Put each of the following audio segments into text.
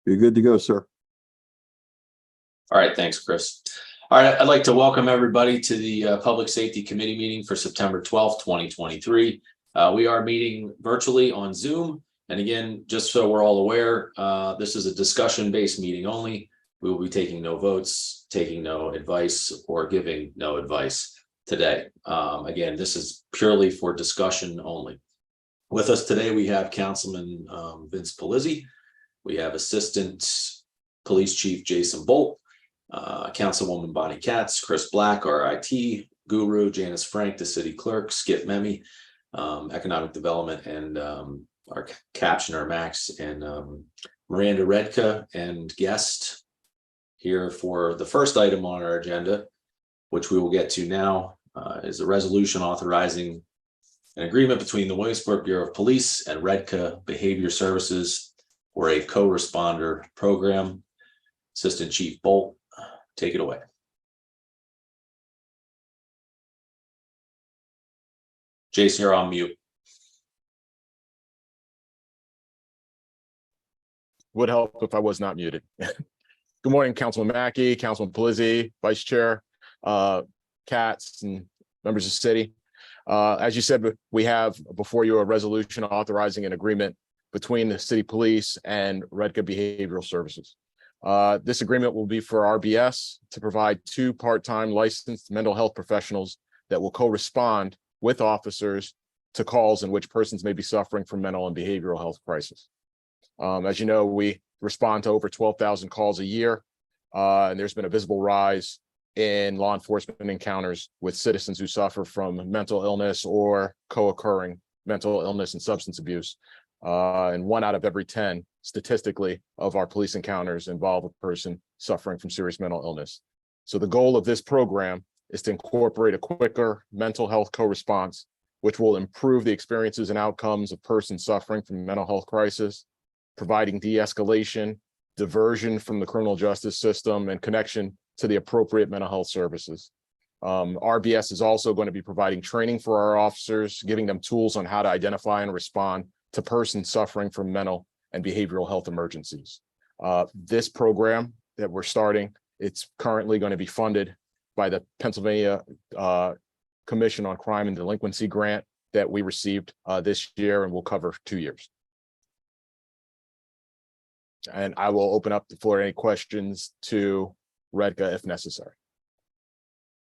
You're good to go, sir. All right, thanks, Chris. All right, I'd like to welcome everybody to the Public Safety Committee meeting for September 12th, 2023. We are meeting virtually on Zoom. And again, just so we're all aware, this is a discussion-based meeting only. We will be taking no votes, taking no advice, or giving no advice today. Again, this is purely for discussion only. With us today, we have Councilman Vince Polizzi. We have Assistant Police Chief Jason Bolt, Councilwoman Bonnie Katz, Chris Black, our IT guru, Janice Frank, the city clerk, Skip Memmy, economic development, and our captioner Max, and Miranda Redka, and guest here for the first item on our agenda, which we will get to now, is a resolution authorizing an agreement between the Williamsport Bureau of Police and Redka Behavior Services for a co-responder program. Assistant Chief Bolt, take it away. Jason, you're on mute. Would help if I was not muted. Good morning, Councilman Mackey, Councilman Polizzi, Vice Chair, Katz, and members of the city. As you said, we have before you a resolution authorizing an agreement between the city police and Redka Behavioral Services. This agreement will be for RBS to provide 2 part-time licensed mental health professionals that will co-respond with officers to calls in which persons may be suffering from mental and behavioral health crisis. As you know, we respond to over 12,000 calls a year, and there's been a visible rise in law enforcement encounters with citizens who suffer from mental illness or co-occurring mental illness and substance abuse. And 1 out of every 10 statistically of our police encounters involve a person suffering from serious mental illness. So the goal of this program is to incorporate a quicker mental health co-response, which will improve the experiences and outcomes of persons suffering from mental health crisis, providing de-escalation, diversion from the criminal justice system, and connection to the appropriate mental health services. RBS is also going to be providing training for our officers, giving them tools on how to identify and respond to persons suffering from mental and behavioral health emergencies. This program that we're starting, it's currently going to be funded by the Pennsylvania Commission on Crime and Delinquency grant that we received this year, and will cover 2 years. And I will open up the floor to any questions to Redka if necessary.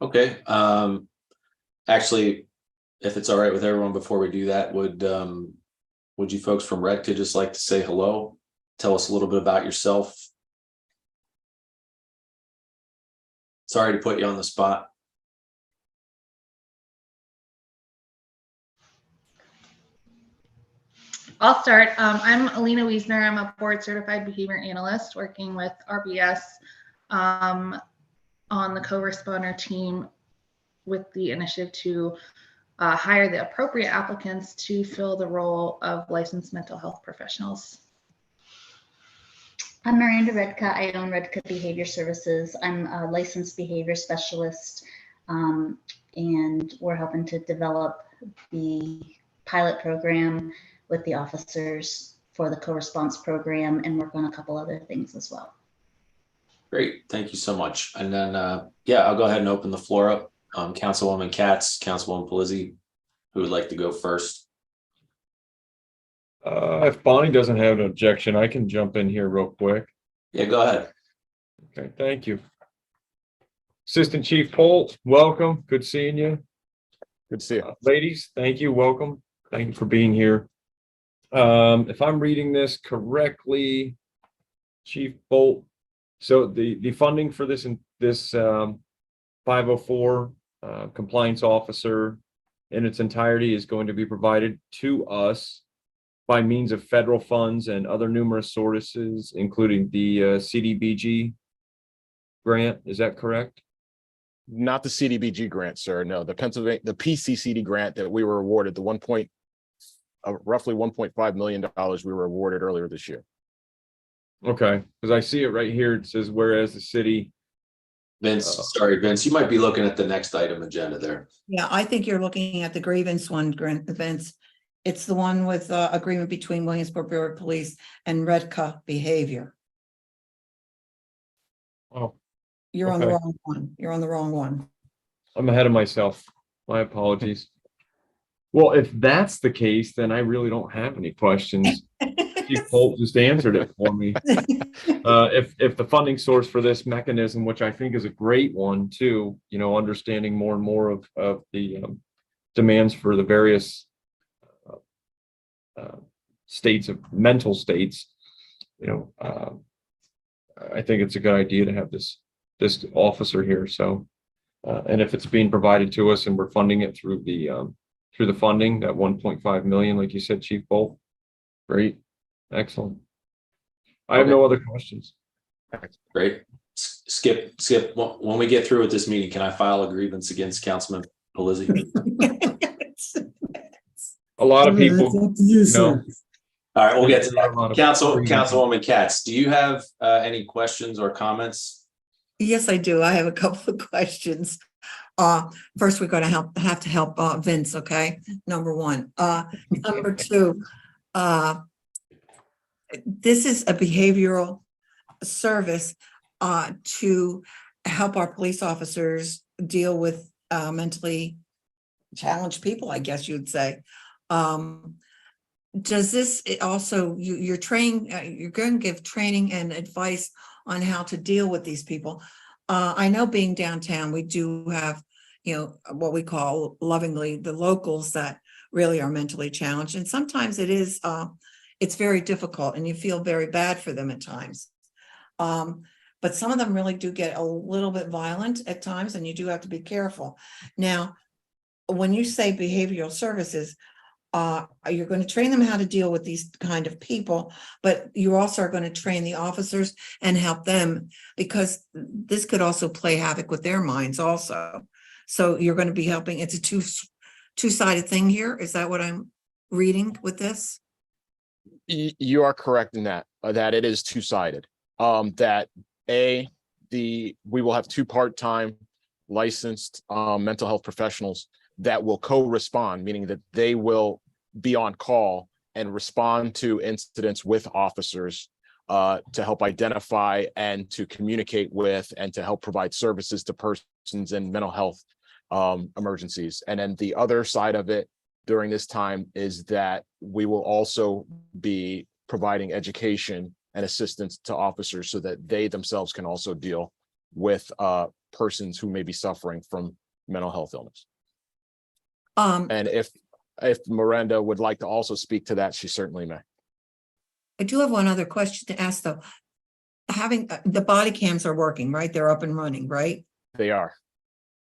Okay. Actually, if it's all right with everyone, before we do that, would you folks from Redka just like to say hello? Tell us a little bit about yourself. Sorry to put you on the spot. I'll start. I'm Alina Wiesner. I'm a board certified behavior analyst working with RBS on the co-responder team with the initiative to hire the appropriate applicants to fill the role of licensed mental health professionals. I'm Miranda Redka. I own Redka Behavior Services. I'm a licensed behavior specialist, and we're helping to develop the pilot program with the officers for the co-response program, and work on a couple other things as well. Great, thank you so much. And then, yeah, I'll go ahead and open the floor up. Councilwoman Katz, Councilwoman Polizzi, who would like to go first? If Bonnie doesn't have an objection, I can jump in here real quick. Yeah, go ahead. Okay, thank you. Assistant Chief Bolt, welcome. Good seeing you. Good to see you. Ladies, thank you. Welcome. Thank you for being here. If I'm reading this correctly, Chief Bolt, so the funding for this 504 compliance officer in its entirety is going to be provided to us by means of federal funds and other numerous sources, including the CDBG grant. Is that correct? Not the CDBG grant, sir. No, the PCCD grant that we were awarded, the roughly $1.5 million we were awarded earlier this year. Okay, because I see it right here. It says, whereas the city. Vince, sorry, Vince, you might be looking at the next item agenda there. Yeah, I think you're looking at the grievance one, Vince. It's the one with agreement between Williamsport Bureau of Police and Redka Behavior. Oh, You're on the Okay. wrong one. You're on the wrong one. I'm ahead of myself. My apologies. Well, if that's the case, then I really don't have any questions. Chief Holt just answered it for me. If the funding source for this mechanism, which I think is a great one too, understanding more and more of the demands for the various states of mental states, I think it's a good idea to have this officer here. So, and if it's being provided to us and we're funding it through the funding, that 1.5 million, like you said, Chief Bolt, great, excellent. I have no other questions. Great. Skip, when we get through with this meeting, can I file a grievance against Councilman Pelizzi? A lot of people, All right, we'll get to There are a that. lot of Councilwoman Katz, do you have any questions or comments? Yes, I do. I have a couple of questions. First, we're going to have to help Vince, okay? Number one. Number two, this is a behavioral service to help our police officers deal with mentally challenged people, I guess you'd say. Does this also, you're going to give training and advice on how to deal with these people? I know being downtown, we do have, what we call lovingly the locals that really are mentally challenged. And sometimes it's very difficult and you feel very bad for them at times. But some of them really do get a little bit violent at times and you do have to be careful. Now, when you say behavioral services, you're going to train them how to deal with these kind of people, but you also are going to train the officers and help them because this could also play havoc with their minds also. So you're going to be helping. It's a two-sided thing here. Is that what I'm reading with this? You are correct in that it is two-sided. We will have 2 part-time licensed mental health professionals that will co-respond, meaning that they will be on call and respond to incidents with officers to help identify and to communicate with and to help provide services to persons in mental health emergencies. And then the other side of it during this time is that we will also be providing education and assistance to officers so that they themselves can also deal with persons who may be suffering from mental health illness. And if Miranda would like to also speak to that, she certainly may. I do have one other question to ask though. Having the body cams are working, right? They're up and running, right? They are.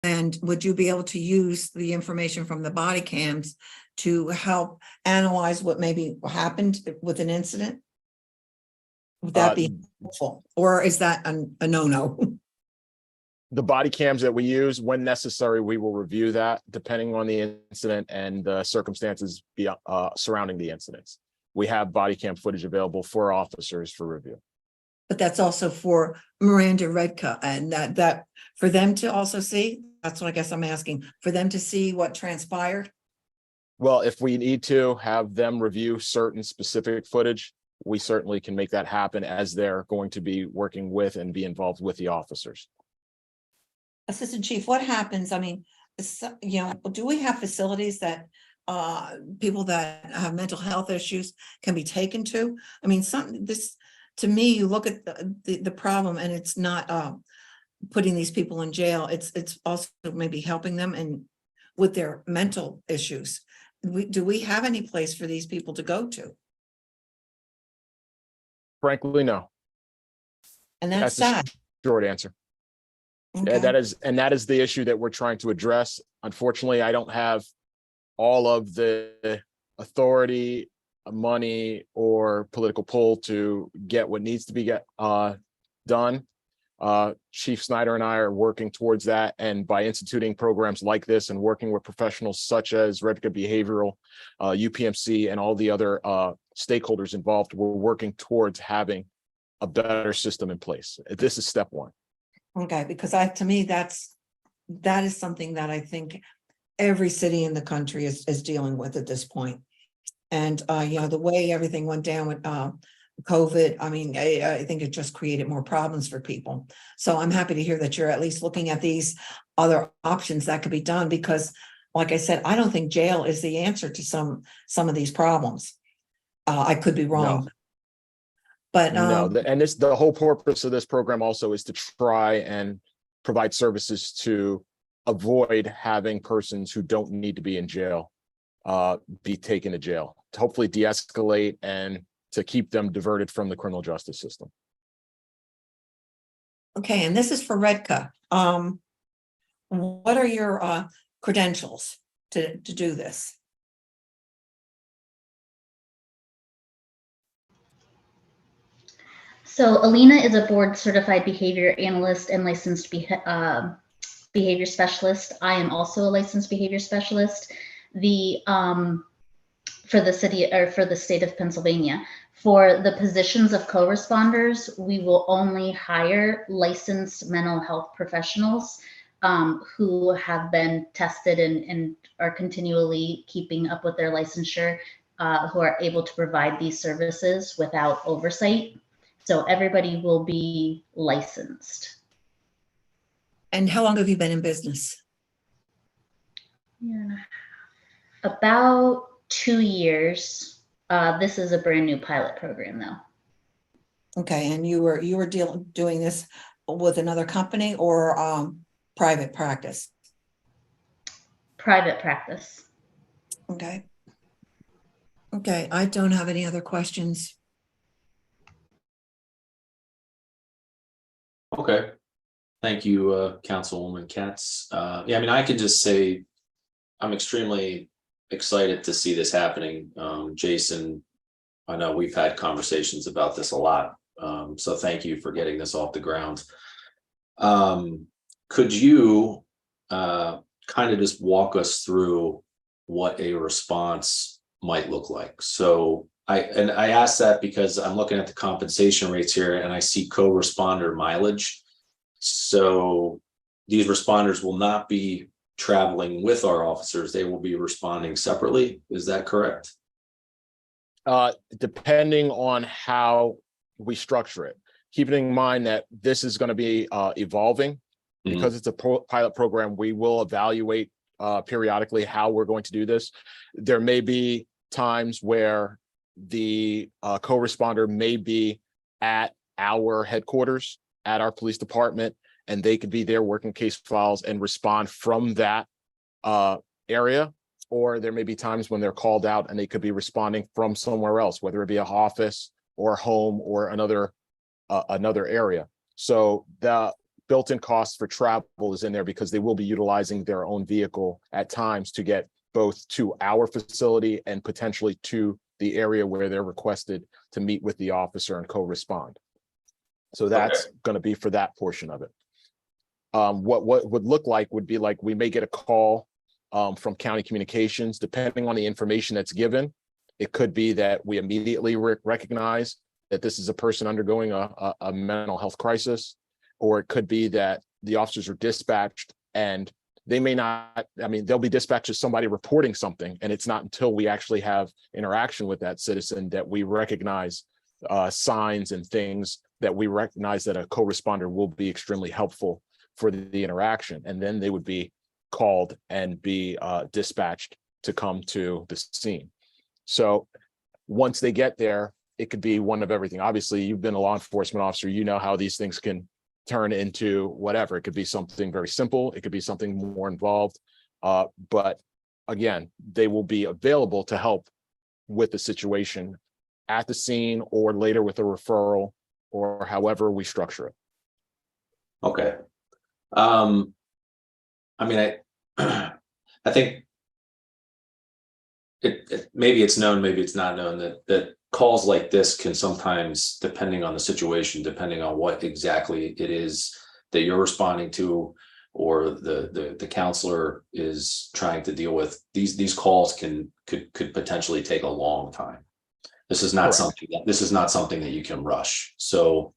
And would you be able to use the information from the body cams to help analyze what maybe happened with an incident? Would that be helpful? Or is that a no-no? The body cams that we use, when necessary, we will review that depending on the incident and the circumstances surrounding the incidents. We have body cam footage available for officers for review. But that's also for Miranda Redka and that for them to also see. That's what I guess I'm asking, for them to see what transpired. Well, if we need to have them review certain specific footage, we certainly can make that happen as they're going to be working with and be involved with the officers. Assistant Chief, what happens? I mean, do we have facilities that people that have mental health issues can be taken to? I mean, to me, you look at the problem and it's not putting these people in jail. It's also maybe helping them and with their mental issues. Do we have any place for these people to go to? Frankly, no. And that's sad. The short answer. Okay. That is the issue that we're trying to address. Unfortunately, I don't have all of the authority, money, or political pull to get what needs to be done. Chief Snyder and I are working towards that, and by instituting programs like this and working with professionals such as Redka Behavioral, UPMC, and all the other stakeholders involved, we're working towards having a better system in place. This is step one. Okay, because to me, that is something that I think every city in the country is dealing with at this point. And the way everything went down with COVID. I mean, I think it just created more problems for people. So I'm happy to hear that you're at least looking at these other options that could be done, because like I said, I don't think jail is the answer to some of these problems. I could be wrong. But No, and the whole purpose of this program also is to try and provide services to avoid having persons who don't need to be in jail be taken to jail, to hopefully de-escalate and to keep them diverted from the criminal justice system. okay, and this is for Redca. What are your credentials to do this? So Alina is a board certified behavior analyst and licensed behavior specialist. I am also a licensed behavior specialist. For the city or for the state of Pennsylvania, for the positions of co-responders, we will only hire licensed mental health professionals who have been tested and are continually keeping up with their licensure, who are able to provide these services without oversight. So everybody will be licensed. And how long have you been in business? Yeah. About 2 years. This is a brand new pilot program though. Okay, and you were doing this with another company or private practice? Private practice. Okay. Okay, I don't have any other questions. Okay. Thank you, Councilwoman Katz. Yeah, I mean, I can just say I'm extremely excited to see this happening. Jason, I know we've had conversations about this a lot. So thank you for getting this off the ground. Could you kind of just walk us through what a response might look like? So I ask that because I'm looking at the compensation rates here and I see co-responder mileage. So these responders will not be traveling with our officers, they will be responding separately. Is that correct? Depending on how we structure it, keeping in mind that this is going to be evolving because it's a pilot program. We will evaluate periodically how we're going to do this. There may be times where the co-responder may be at our headquarters, at our police department, and they could be there working case files and respond from that area. Or there may be times when they're called out and they could be responding from somewhere else, whether it be an office or home or another area. So the built-in cost for travel is in there because they will be utilizing their own vehicle at times to get both to our facility and potentially to the area where they're requested to meet with the officer and co-respond. So that's going to be for that portion of it. What would look like would be like we may get a call from county communications, depending on the information that's given. It could be that we immediately recognize that this is a person undergoing a mental health crisis, or it could be that the officers are dispatched and they may not, I mean, they'll be dispatched as somebody reporting something, and it's not until we actually have interaction with that citizen that we recognize signs and things that we recognize that a co-responder will be extremely helpful for the interaction. And then they would be called and be dispatched to come to the scene. So once they get there, it could be one of everything. Obviously, you've been a law enforcement officer, you know how these things can turn into whatever. It could be something very simple, it could be something more involved. But again, they will be available to help with the situation at the scene or later with a referral or however we structure it. Okay. I mean, I think it maybe it's known, maybe it's not known that calls like this can sometimes, depending on the situation, depending on what exactly it is that you're responding to, or the counselor is trying to deal with, these calls could potentially take a long time. This is not something that you can rush. So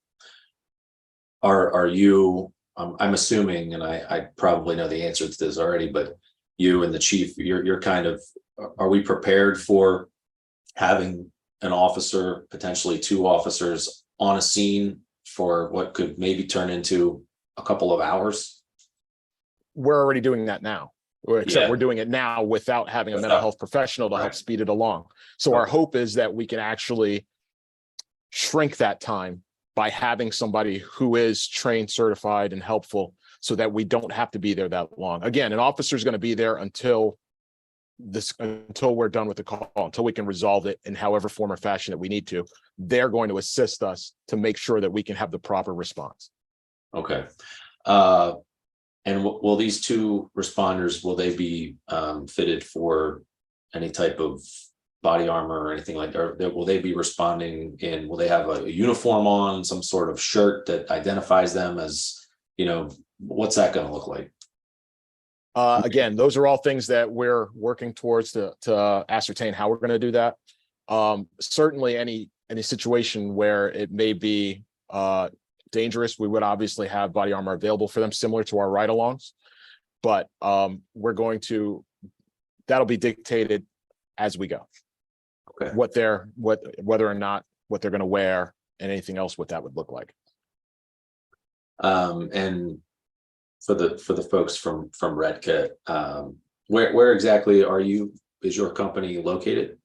are you, I'm assuming, and I probably know the answer to this already, but you and the chief, you're kind of, are we prepared for having an officer, potentially 2 officers on a scene for what could maybe turn into a couple of hours. We're already doing that now. Except Yeah. we're doing it now without having a mental Without- health professional to help Right. speed it along. So our Okay. hope is that we can actually shrink that time by having somebody who is trained, certified, and helpful so that we don't have to be there that long. Again, an officer is going to be there until we're done with the call, until we can resolve it in however form or fashion that we need to. They're going to assist us to make sure that we can have the proper response. Okay. And will these 2 responders, will they be fitted for any type of body armor or anything like that? Or will they be responding in, will they have a uniform on, some sort of shirt that identifies them as, what's that going to look like? Again, those are all things that we're working towards to ascertain how we're going to do that. Certainly any situation where it may be dangerous, we would obviously have body armor available for them, similar to our ride-alongs. But that'll be dictated as we go. Okay. Whether or not what they're going to wear and anything else, what that would look like. And for the folks from Redca, where exactly is your company located?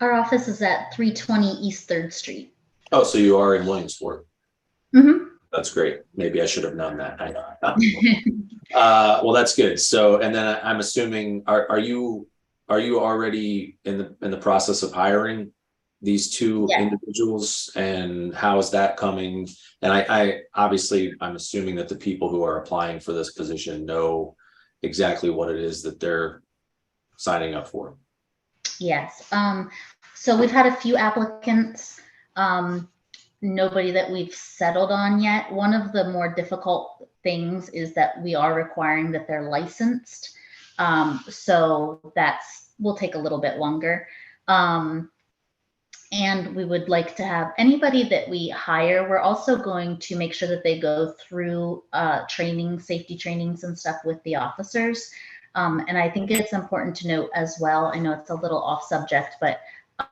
Our office is at 320 East 3rd Street. Oh, so you are in Williamsport. Mhm. That's great. Maybe I should have known that. Well, that's good. So, and then I'm assuming, are you already in the process of hiring these 2 Yeah. individuals, and how is that coming? And I'm assuming that the people who are applying for this position know exactly what it is that they're signing up for. Yes. So we've had a few applicants, nobody that we've settled on yet. One of the more difficult things is that we are requiring that they're licensed. So will take a little bit longer. And we would like to have anybody that we hire. We're also going to make sure that they go through safety trainings and stuff with the officers. And I think it's important to note as well, I know it's a little off subject, but I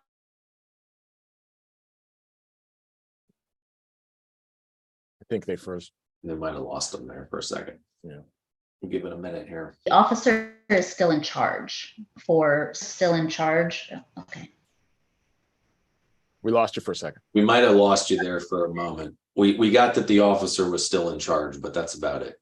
think they first. They might have lost them there for a second. Yeah. We'll give it a minute here. the officer is still in charge. Okay. We lost you for a second. We might have lost you there for a moment. We got that the officer was still in charge, but that's about it.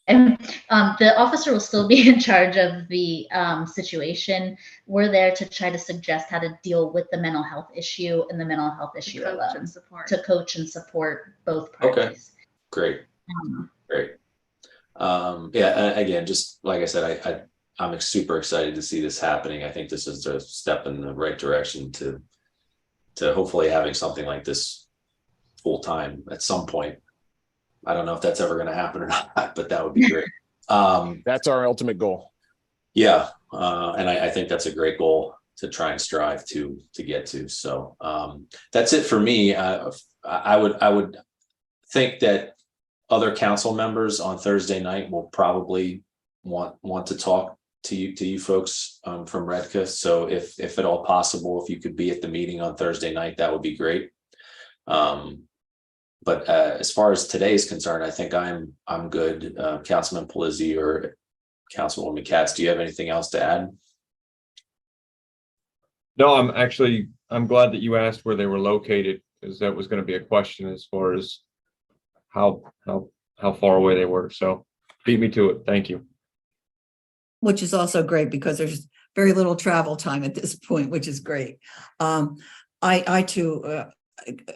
And the officer will still be in charge of the situation. We're there to try to suggest how to deal with the mental health issue and the mental health issue alone, to coach and support both parties. Okay. Great. Great. Yeah, again, just like I said, I'm super excited to see this happening. I think this is a step in the right direction to hopefully having something like this full time at some point. I don't know if that's ever going to happen or not, but that would be great. That's our ultimate goal. Yeah. And I think that's a great goal to try and strive to get to. So that's it for me. I would think that other council members on Thursday night will probably want to talk to you folks from Redca. So if at all possible, if you could be at the meeting on Thursday night, that would be great. But as far as today is concerned, I think I'm good. Councilman Polizzi or Councilwoman Katz, do you have anything else to add? No, I'm glad that you asked where they were located, because that was going to be a question as far as how far away they were. So beat me to it. Thank you. Which is also great because there's very little travel time at this point, which is great. I too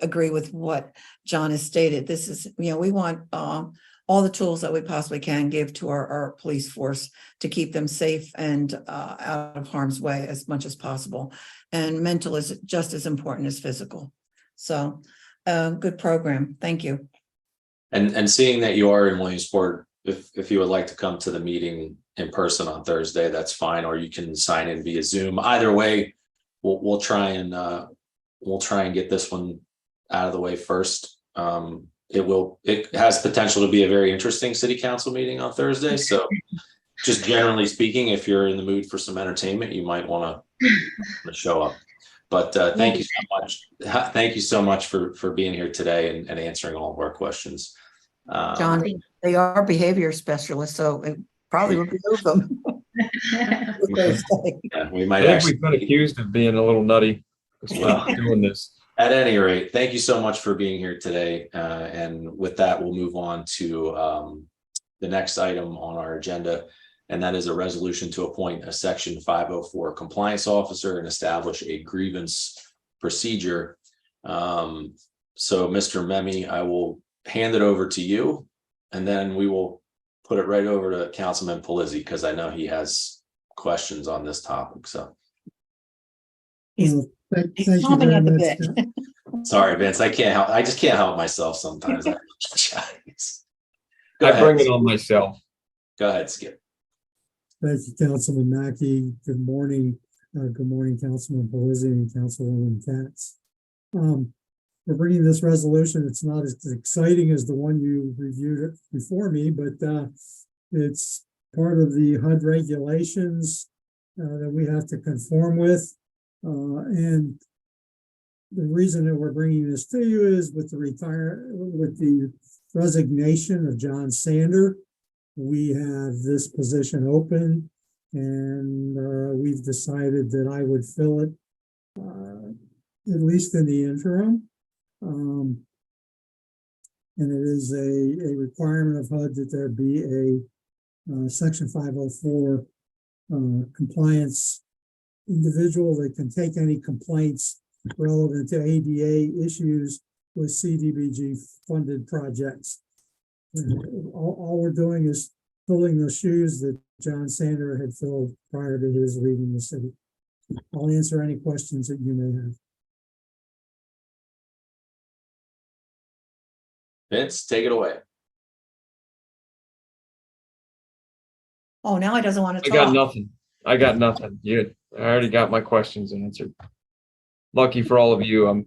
agree with what John has stated. This is, we want all the tools that we possibly can give to our police force to keep them safe and out of harm's way as much as possible. And mental is just as important as physical. So good program. Thank you. And seeing that you are in Williamsport, if you would like to come to the meeting in person on Thursday, that's fine, or you can sign in via Zoom. Either way, we'll try and get this one out of the way first. It has potential to be a very interesting city council meeting on Thursday. So just generally speaking, if you're in the mood for some entertainment, you might want to show up. But thank you so much. Thank you so much for being here today and answering all of our questions. John, they are behavior specialists, so it probably would behoove them. Yeah, we I might think actually we've been accused of being a little nutty doing this. At any rate, thank you so much for being here today. And with that, we'll move on to the next item on our agenda. And that is a resolution to appoint a Section 504 compliance officer and establish a grievance procedure. So Mr. Memi, I will hand it over to you, and then we will put it right over to Councilman Pelizzi, because I know he has questions on this topic. So He's Thank you chomping very at the much. bit. sorry, Vince, I just can't help myself sometimes. I apologize. Go I ahead. bring it on myself. Go ahead, Skip. Thank you, Councilman Mackey. Good morning. Good morning, Councilman Pelizzi and Councilwoman Katz. We're bringing this resolution. It's not as exciting as the one you reviewed before me, but it's part of the HUD regulations that we have to conform with. And the reason that we're bringing this to you is with the resignation of John Sander. We have this position open, and we've decided that I would fill it at least in the interim. And it is a requirement of HUD that there be a Section 504 compliance individual that can take any complaints relevant to ADA issues with CDBG funded projects. All we're doing is filling the shoes that John Sander had filled prior to his leaving the city. I'll answer any questions that you may have. Vince, take it away. Oh, now he doesn't want to I got talk. nothing. I got nothing. I already got my questions answered. Lucky for all of you, I'm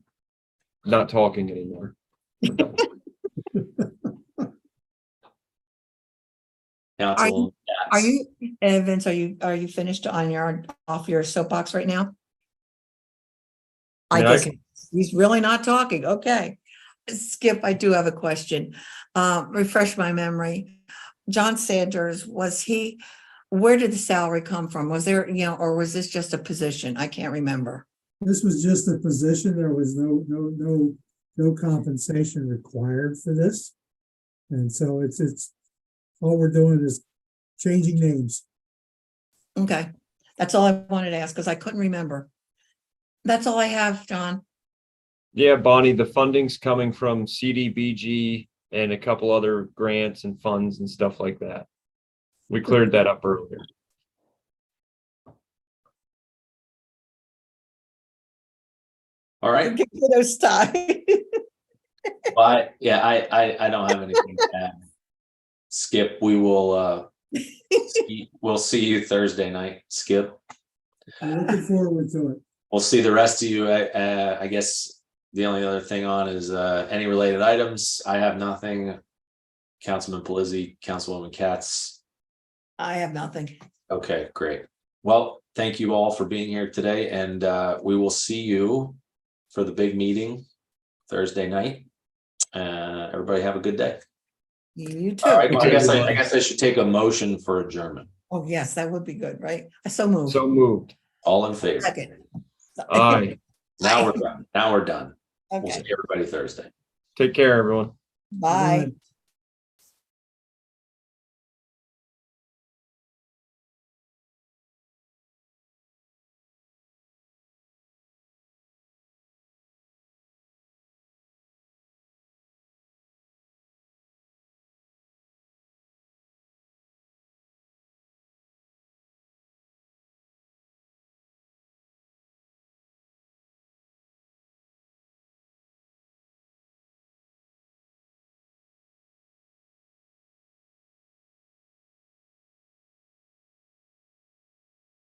not talking anymore. Council. Are you, Vince, are you finished on off your soapbox right now? I mean, I guess he's really not talking. Okay. Skip, I do have a question. Refresh my memory. John Sanders, where did the salary come from? Was there, or was this just a position? I can't remember. This was just a position. There was no compensation required for this. And so it's all we're doing is changing names. Okay. That's all I wanted to ask because I couldn't remember. That's all I have, John. Yeah, Bonnie, the funding's coming from CDBG and a couple other grants and funds and stuff like that. We cleared that up earlier. All right. Get to those tie. Well, I don't have anything to add. Skip, we will we'll see you Thursday night, Skip. I'm looking forward to it. We'll see the rest of you. I guess the only other thing on is any related items. I have nothing. Councilman Pelizzi, Councilwoman Katz. I have nothing. Okay, great. Well, thank you all for being here today, and we will see you for the big meeting Thursday night. Everybody have a good day. You too. All right, well, I guess I should take a motion for adjournment. Oh, yes, that would be good, right? So moved. So moved. All in favor? Second. Aye. Now we're done. Now we're done. We'll Okay, see everybody Thursday. Take care, everyone. bye.